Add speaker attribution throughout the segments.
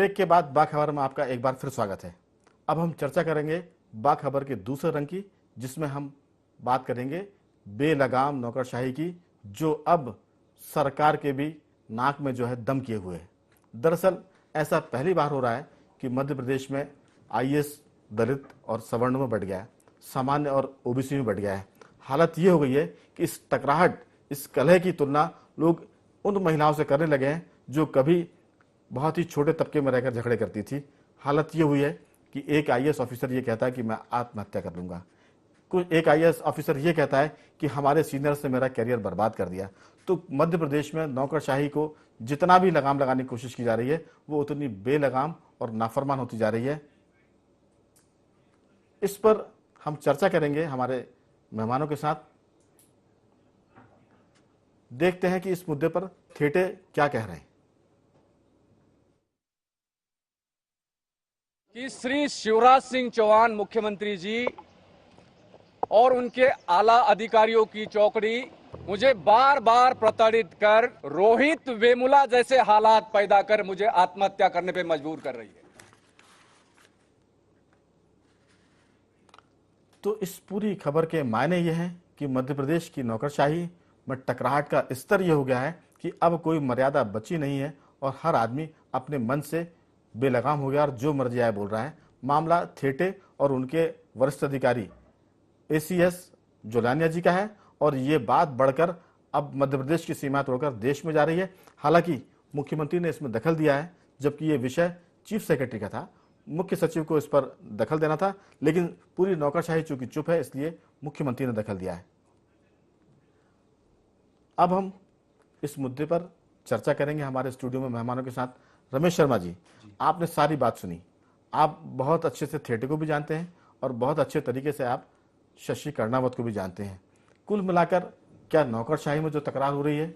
Speaker 1: Break के बाद बाखबर में आपका एक बार फिर स्वागत है। अब हम चर्चा करेंगे बाखबर के दूसरे रंग की, जिसमें हम बात करेंगे बेलगाम नौकरशाही की, जो अब सरकार के भी नाक में जो है दम किए हुए है। दरअसल ऐसा पहली बार हो रहा है कि मध्य प्रदेश में आईएएस दलित और सवर्ण में बढ़ गया है, सामान्य और ओबीसी में बढ़ गया है। हालत ये हो गई है कि इस टकराहट, इस कलह की तुलना लोग उन महिलाओं से करने लगे हैं जो कभी बहुत ही छोटे तबके में रहकर झगड़े करती थी। हालत ये हुई है कि एक आईएएस ऑफिसर ये कहता है कि मैं आत्महत्या कर लूंगा, कुछ एक आईएएस ऑफिसर ये कहता है कि हमारे सीनियर्स ने मेरा करियर बर्बाद कर दिया। तो मध्य प्रदेश में नौकरशाही को जितना भी लगाम लगाने की कोशिश की जा रही है, वो उतनी बेलगाम और नाफरमान होती जा रही है। इस पर हम चर्चा करेंगे हमारे मेहमानों के साथ। देखते हैं कि इस मुद्दे पर थेटे क्या कह रहे हैं।
Speaker 2: कि श्री शिवराज सिंह चौहान मुख्यमंत्री जी और उनके आला अधिकारियों की चौकड़ी मुझे बार बार प्रताड़ित कर, रोहित वेमुला जैसे हालात पैदा कर मुझे आत्महत्या करने पे मजबूर कर रही है।
Speaker 1: तो इस पूरी खबर के मायने ये हैं कि मध्य प्रदेश की नौकरशाही में टकराहट का स्तर ये हो गया है कि अब कोई मर्यादा बची नहीं है और हर आदमी अपने मन से बेलगाम हो गया और जो मर्जी आए बोल रहा है। मामला थेटे और उनके वरिष्ठ अधिकारी एसीएस जोलानिया जी का है और ये बात बढ़कर अब मध्य प्रदेश की सीमा तोड़कर देश में जा रही है। हालांकि मुख्यमंत्री ने इसमें दखल दिया है, जबकि ये विषय चीफ सेक्रेटरी का था, मुख्य सचिव को इस पर दखल देना था, लेकिन पूरी नौकरशाही चूंकि चुप है इसलिए मुख्यमंत्री ने दखल दिया है। अब हम इस मुद्दे पर चर्चा करेंगे हमारे स्टूडियो में मेहमानों के साथ। रमेश शर्मा जी, आपने सारी बात सुनी, आप बहुत अच्छे से थेटे को भी जानते हैं और बहुत अच्छे तरीके से आप शशि कर्णावत को भी जानते हैं। कुल मिलाकर क्या नौकरशाही में जो तकरार हो रही है,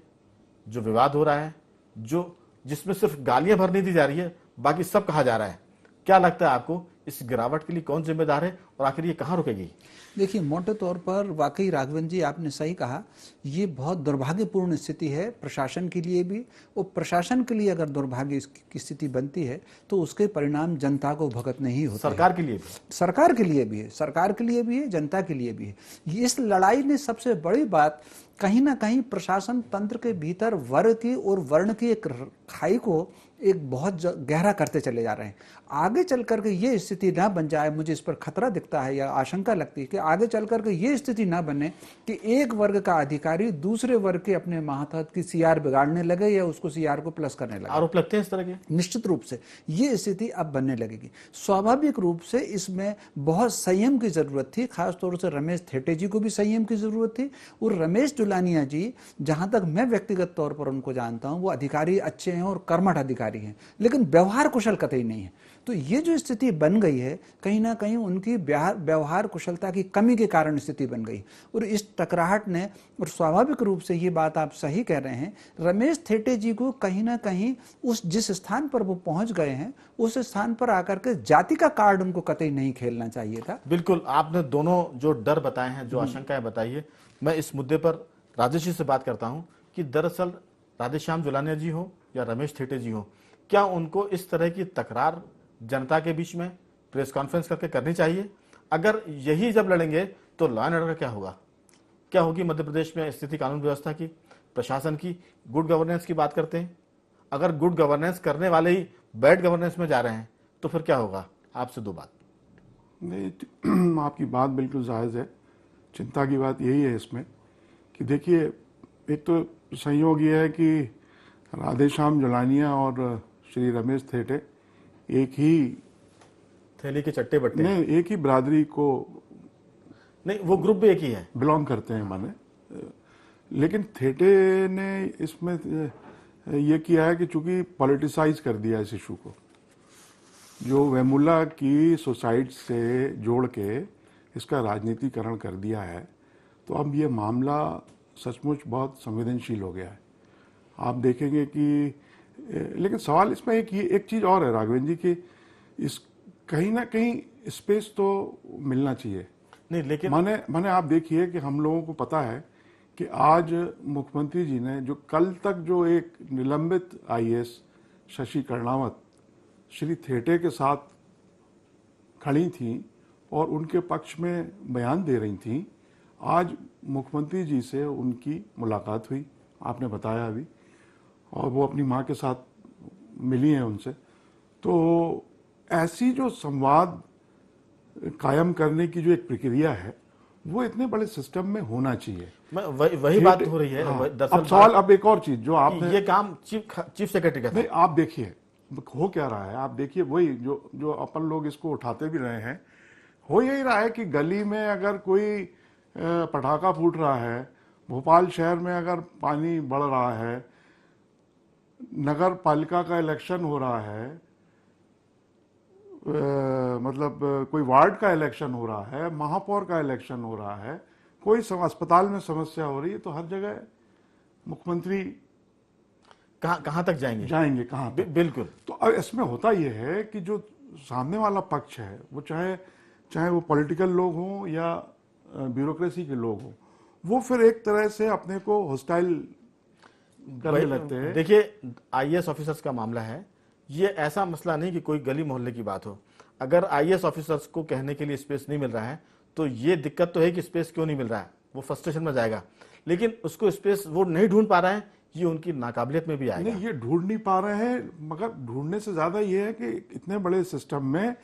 Speaker 1: जो विवाद हो रहा है, जो जिसमें सिर्फ गालियां भर नहीं दी जा रही है, बाकी सब कहा जा रहा है, क्या लगता है आपको इस गिरावट के लिए कौन जिम्मेदार है और आखिर ये कहाँ रुकेगी?
Speaker 3: देखिए, मोटे तौर पर वाकई राघवन जी आपने सही कहा, ये बहुत दुर्भाग्यपूर्ण स्थिति है प्रशासन के लिए भी। और प्रशासन के लिए अगर दुर्भाग्य की स्थिति बनती है तो उसके परिणाम जनता को भुगतने ही होते हैं।
Speaker 1: सरकार के लिए भी,
Speaker 3: सरकार के लिए भी है, सरकार के लिए भी है, जनता के लिए भी है। इस लड़ाई में सबसे बड़ी बात कहीं ना कहीं प्रशासन तंत्र के भीतर वर्ग की और वर्ण की एक खाई को एक बहुत गहरा करते चले जा रहे हैं। आगे चल करके ये स्थिति ना बन जाए, मुझे इस पर खतरा दिखता है या आशंका लगती है कि आगे चल करके ये स्थिति ना बने कि एक वर्ग का अधिकारी दूसरे वर्ग के अपने मातहत की सीआर बिगाड़ने लगे या उसको सीआर को प्लस करने लगे।
Speaker 1: आरोप लगते हैं इस तरह के।
Speaker 3: निश्चित रूप से ये स्थिति अब बनने लगेगी। स्वाभाविक रूप से इसमें बहुत संयम की जरूरत थी, खासतौर से रमेश थेटे जी को भी संयम की जरूरत थी। और रमेश जोलानिया जी, जहां तक मैं व्यक्तिगत तौर पर उनको जानता हूं, वो अधिकारी अच्छे हैं और कर्मठ अधिकारी हैं, लेकिन व्यवहार कुशल कतई नहीं है। तो ये जो स्थिति बन गई है, कहीं ना कहीं उनकी व्यवहार कुशलता की कमी के कारण स्थिति बन गई। और इस टकराहट ने, और स्वाभाविक रूप से ये बात आप सही कह रहे हैं, रमेश थेटे जी को कहीं ना कहीं उस जिस स्थान पर वो पहुंच गए हैं, उस स्थान पर आकर के जाति का कार्ड उनको कतई नहीं खेलना चाहिए था।
Speaker 1: बिल्कुल, आपने दोनों जो डर बताए हैं, जो आशंकाएं बताई है, मैं इस मुद्दे पर राजेश जी से बात करता हूं कि दरअसल राधेश्याम जोलानिया जी हो या रमेश थेटे जी हो, क्या उनको इस तरह की तकरार जनता के बीच में प्रेस कॉन्फ्रेंस करके करनी चाहिए? अगर यही जब लड़ेंगे तो लॉ एंड ऑर्डर का क्या होगा? क्या होगी मध्य प्रदेश में स्थिति कानून व्यवस्था की, प्रशासन की, गुड गवर्नेंस की बात करते हैं। अगर गुड गवर्नेंस करने वाले ही बैड गवर्नेंस में जा रहे हैं तो फिर क्या होगा? आपसे दो बात।
Speaker 4: नहीं, आपकी बात बिल्कुल जायज़ है। चिंता की बात यही है इसमें कि देखिए, एक तो संयोग ये है कि राधेश्याम जोलानिया और श्री रमेश थेटे एक ही
Speaker 1: थैली के चट्टे बट्टे
Speaker 4: नहीं, एक ही बिरादरी को
Speaker 1: नहीं, वो ग्रुप भी एक ही है,
Speaker 4: बिलोंग करते हैं माने। लेकिन थेटे ने इसमें ये किया है कि चूंकि पॉलिटिसाइज कर दिया इस इशू को, जो वेमुला की सुसाइड से जोड़ के इसका राजनीतिकरण कर दिया है, तो अब ये मामला सचमुच बहुत संवेदनशील हो गया है। आप देखेंगे कि लेकिन सवाल इसमें एक चीज़ और है राघवेंद्र जी की, इस कहीं ना कहीं स्पेस तो मिलना चाहिए।
Speaker 1: नहीं, लेकिन
Speaker 4: माने आप देखिए कि हम लोगों को पता है कि आज मुख्यमंत्री जी ने जो कल तक जो एक निलंबित आईएएस शशि कर्णावत श्री थेटे के साथ खड़ी थीं और उनके पक्ष में बयान दे रही थीं। आज मुख्यमंत्री जी से उनकी मुलाकात हुई, आपने बताया अभी, और वो अपनी मां के साथ मिली हैं उनसे। तो ऐसी जो संवाद कायम करने की जो एक प्रक्रिया है वो इतने बड़े सिस्टम में होना चाहिए।
Speaker 1: वही बात हो रही है।
Speaker 4: हाँ।
Speaker 1: दरअसल
Speaker 4: अब सवाल, अब एक और चीज जो आपने,
Speaker 1: ये काम चीफ सेक्रेटरी का था।
Speaker 4: नहीं, आप देखिए हो क्या रहा है, आप देखिए वही जो अपन लोग इसको उठाते भी रहे हैं, हो यही रहा है कि गली में अगर कोई पटाखा फूट रहा है, भोपाल शहर में अगर पानी बढ़ रहा है, नगर पालिका का इलेक्शन हो रहा है, मतलब कोई वार्ड का इलेक्शन हो रहा है, महापौर का इलेक्शन हो रहा है, कोई अस्पताल में समस्या हो रही है, तो हर जगह मुख्यमंत्री
Speaker 1: कहां तक जाएंगे
Speaker 4: कहां तक?
Speaker 1: बिल्कुल।
Speaker 4: तो अब इसमें होता यह है कि जो सामने वाला पक्ष है वो चाहे वो पॉलिटिकल लोग हों या ब्यूरोक्रेसी के लोग हों, वो फिर एक तरह से अपने को हॉस्टाइल करने लगते हैं।
Speaker 1: देखिए, आईएएस ऑफिसर्स का मामला है, ये ऐसा मसला नहीं कि कोई गली मोहल्ले की बात हो। अगर आईएएस ऑफिसर्स को कहने के लिए स्पेस नहीं मिल रहा है तो ये दिक्कत तो है कि स्पेस क्यों नहीं मिल रहा है, वो फ्रस्ट्रेशन में जाएगा। लेकिन उसको स्पेस वो नहीं ढूंढ पा रहे हैं, ये उनकी नाकाबिलियत में भी आएगा।
Speaker 4: नहीं, ये ढूंढ नहीं पा रहे हैं, मगर ढूंढने से ज्यादा ये है कि इतने बड़े सिस्टम में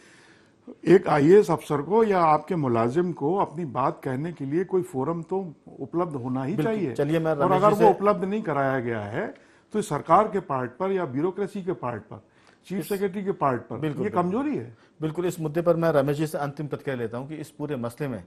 Speaker 4: एक आईएएस अफसर को या आपके मुलाजिम को अपनी बात कहने के लिए कोई फोरम तो उपलब्ध होना ही चाहिए।
Speaker 1: चलिए, मैं
Speaker 4: और अगर वो उपलब्ध नहीं कराया गया है तो सरकार के पार्ट पर या ब्यूरोक्रेसी के पार्ट पर, चीफ सेक्रेटरी के पार्ट पर ये कमजोरी है।
Speaker 1: बिल्कुल। इस मुद्दे पर मैं रमेश जी से अंतिम प्रतिक्रिया लेता हूं कि इस पूरे मसले में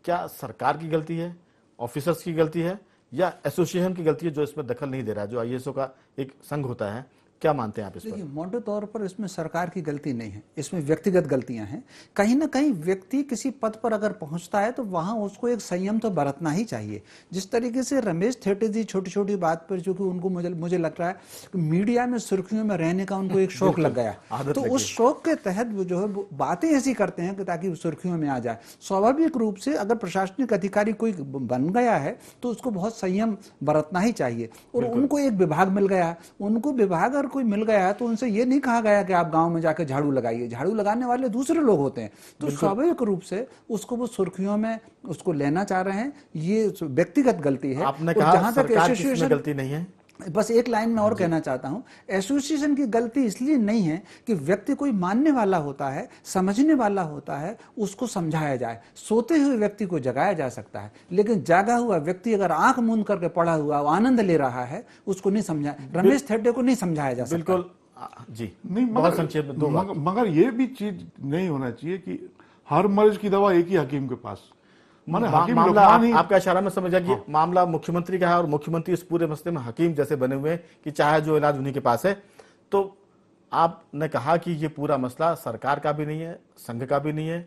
Speaker 1: क्या सरकार की गलती है, ऑफिसर्स की गलती है, या एसोसिएशन की गलती है जो इसमें दखल नहीं दे रहा है, जो आईएएसओ का एक संघ होता है? क्या मानते हैं आप इस पर?
Speaker 3: देखिए, मोटे तौर पर इसमें सरकार की गलती नहीं है, इसमें व्यक्तिगत गलतियां हैं। कहीं ना कहीं व्यक्ति किसी पद पर अगर पहुंचता है तो वहां उसको एक संयम तो बरतना ही चाहिए। जिस तरीके से रमेश थेटे जी छोटी छोटी बात पर, जो कि उनको मुझे लग रहा है कि मीडिया में सुर्खियों में रहने का उनको एक शौक लग गया, तो उस शौक के तहत वो जो है बातें ऐसी करते हैं कि ताकि सुर्खियों में आ जाए। स्वाभाविक रूप से अगर प्रशासनिक अधिकारी कोई बन गया है तो उसको बहुत संयम बरतना ही चाहिए। और उनको एक विभाग मिल गया, उनको विभाग अगर कोई मिल गया है तो उनसे ये नहीं कहा गया कि आप गांव में जाकर झाड़ू लगाइए। झाड़ू लगाने वाले दूसरे लोग होते हैं। तो स्वाभाविक रूप से उसको वो सुर्खियों में उसको लेना चाह रहे हैं, ये व्यक्तिगत गलती है।
Speaker 1: आपने कहा सरकार की इसमें गलती नहीं है।
Speaker 3: बस एक लाइन में और कहना चाहता हूं, एसोसिएशन की गलती इसलिए नहीं है कि व्यक्ति कोई मानने वाला होता है, समझने वाला होता है, उसको समझाया जाए। सोते हुए व्यक्ति को जगाया जा सकता है, लेकिन जागा हुआ व्यक्ति अगर आंख मूंद करके पड़ा हुआ आनंद ले रहा है, उसको नहीं समझा, रमेश थेटे को नहीं समझाया जा सकता।
Speaker 1: बिल्कुल जी,
Speaker 4: नहीं,
Speaker 1: बहुत संक्षेप में दो बात।
Speaker 4: मगर ये भी चीज नहीं होना चाहिए कि हर मरीज की दवा एक ही हकीम के पास।
Speaker 1: मामला आपका इशारा में समझा कि मामला मुख्यमंत्री का है और मुख्यमंत्री इस पूरे मसले में हकीम जैसे बने हुए हैं कि चाहे जो इलाज उन्हीं के पास है। तो आपने कहा कि ये पूरा मसला सरकार का भी नहीं है, संघ का भी नहीं है,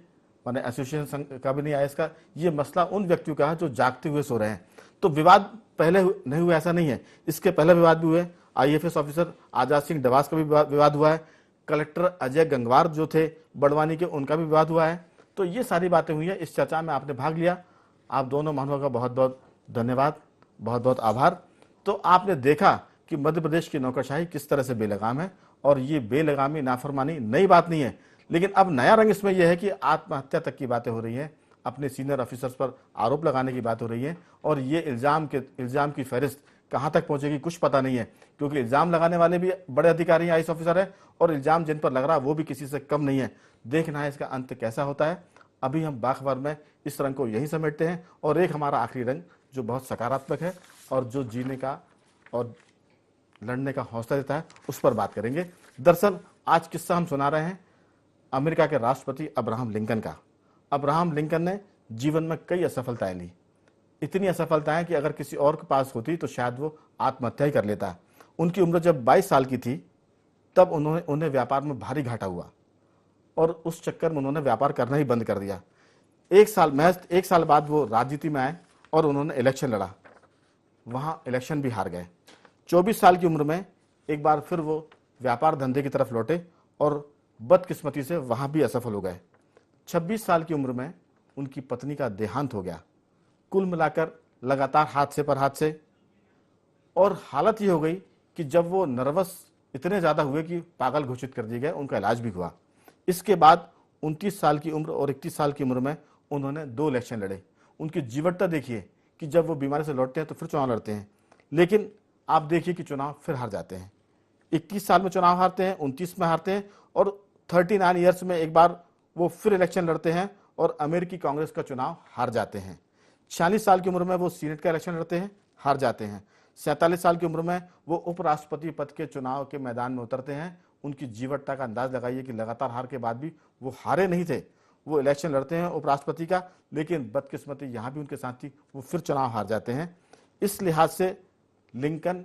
Speaker 1: माने एसोसिएशन संघ का भी नहीं है, इसका ये मसला उन व्यक्तियों का है जो जागते हुए सो रहे हैं। तो विवाद पहले नहीं हुआ ऐसा नहीं है, इसके पहले विवाद भी हुए। आईएफएस ऑफिसर आजाद सिंह डवास का भी विवाद हुआ है, कलेक्टर अजय गंगवार जो थे बड़वानी के, उनका भी विवाद हुआ है। तो ये सारी बातें हुई है। इस चर्चा में आपने भाग लिया, आप दोनों महानुभावों का बहुत बहुत धन्यवाद, बहुत बहुत आभार। तो आपने देखा कि मध्य प्रदेश की नौकरशाही किस तरह से बेलगाम है, और ये बेलगामी नाफरमानी नई बात नहीं है। लेकिन अब नया रंग इसमें यह है कि आत्महत्या तक की बातें हो रही हैं, अपने सीनियर ऑफिसर्स पर आरोप लगाने की बात हो रही है, और ये इल्जाम की फहरिस्त कहां तक पहुंचेगी कुछ पता नहीं है, क्योंकि इल्जाम लगाने वाले भी बड़े अधिकारी आईएएस ऑफिसर है और इल्जाम जिन पर लग रहा है वो भी किसी से कम नहीं है। देखना है इसका अंत कैसा होता है। अभी हम बाखबर में इस रंग को यही समेटते हैं, और एक हमारा आखिरी रंग जो बहुत सकारात्मक है और जो जीने का और लड़ने का हौसला देता है, उस पर बात करेंगे। दरअसल आज किस्सा हम सुना रहे हैं अमेरिका के राष्ट्रपति अब्राहम लिंकन का। अब्राहम लिंकन ने जीवन में कई असफलताएं ली, इतनी असफलताएं कि अगर किसी और के पास होती तो शायद वो आत्महत्या ही कर लेता। उनकी उम्र जब 22 साल की थी तब उन्हें व्यापार में भारी घाटा हुआ, और उस चक्कर में उन्होंने व्यापार करना ही बंद कर दिया। महज एक साल बाद वो राजनीति में आए और उन्होंने इलेक्शन लड़ा, वहां इलेक्शन भी हार गए। 24 साल की उम्र में एक बार फिर वो व्यापार धंधे की तरफ लौटे और बदकिस्मती से वहां भी असफल हो गए। 26 साल की उम्र में उनकी पत्नी का देहांत हो गया। कुल मिलाकर लगातार हादसे पर हादसे, और हालत ये हो गई कि जब वो नर्वस इतने ज़्यादा हुए कि पागल घोषित कर दिए गए, उनका इलाज भी हुआ। इसके बाद 29 साल की उम्र और 31 साल की उम्र में उन्होंने 2 इलेक्शन लड़े। उनकी जीवटता देखिए कि जब वो बीमारी से लौटते हैं तो फिर चुनाव लड़ते हैं, लेकिन आप देखिए कि चुनाव फिर हार जाते हैं। 21 साल में चुनाव हारते हैं, 29 में हारते हैं और 39 ईयर्स में एक बार वो फिर इलेक्शन लड़ते हैं और अमेरिकी कांग्रेस का चुनाव हार जाते हैं। 46 साल की उम्र में वो सीनेट का इलेक्शन लड़ते हैं, हार जाते हैं। 47 साल की उम्र में वो उपराष्ट्रपति पद के चुनाव के मैदान में उतरते हैं। उनकी जीवटता का अंदाज लगाइए कि लगातार हार के बाद भी वो हारे नहीं थे, वो इलेक्शन लड़ते हैं उपराष्ट्रपति का, लेकिन बदकिस्मती यहाँ भी उनके साथ थी, वो फिर चुनाव हार जाते हैं। इस लिहाज से लिंकन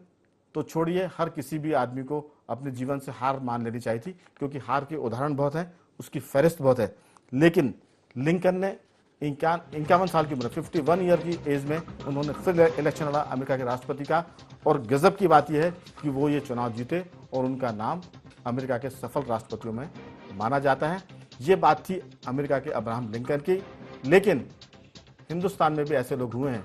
Speaker 1: तो छोड़िए, हर किसी भी आदमी को अपने जीवन से हार मान लेनी चाहिए थी, क्योंकि हार के उदाहरण बहुत हैं, उसकी फहरिस्त बहुत है। लेकिन लिंकन ने 51 साल की उम्र 51 ईयर की एज में उन्होंने फिर इलेक्शन लड़ा अमेरिका के राष्ट्रपति का, और गजब की बात यह है कि वो ये चुनाव जीते और उनका नाम अमेरिका के सफल राष्ट्रपतियों में माना जाता है। ये बात थी अमेरिका के अब्राहम लिंकन की। लेकिन हिंदुस्तान में भी ऐसे लोग हुए हैं,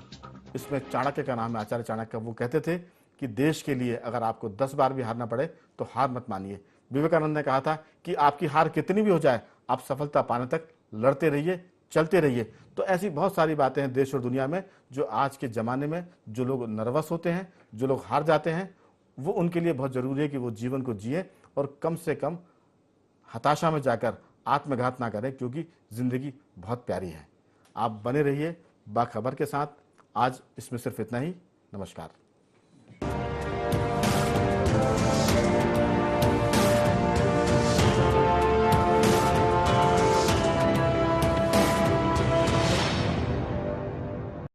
Speaker 1: इसमें चाणक्य का नाम है, आचार्य चाणक्य। वो कहते थे कि देश के लिए अगर आपको 10 बार भी हारना पड़े तो हार मत मानिए। विवेकानंद ने कहा था कि आपकी हार कितनी भी हो जाए, आप सफलता पाने तक लड़ते रहिए, चलते रहिए। तो ऐसी बहुत सारी बातें हैं देश और दुनिया में, जो आज के ज़माने में जो लोग नर्वस होते हैं, जो लोग हार जाते हैं, वो उनके लिए बहुत ज़रूरी है कि वो जीवन को जिए और कम से कम हताशा में जाकर आत्मघात ना करें, क्योंकि ज़िंदगी बहुत प्यारी है। आप बने रहिए बाखबर के साथ। आज इसमें सिर्फ इतना ही। नमस्कार।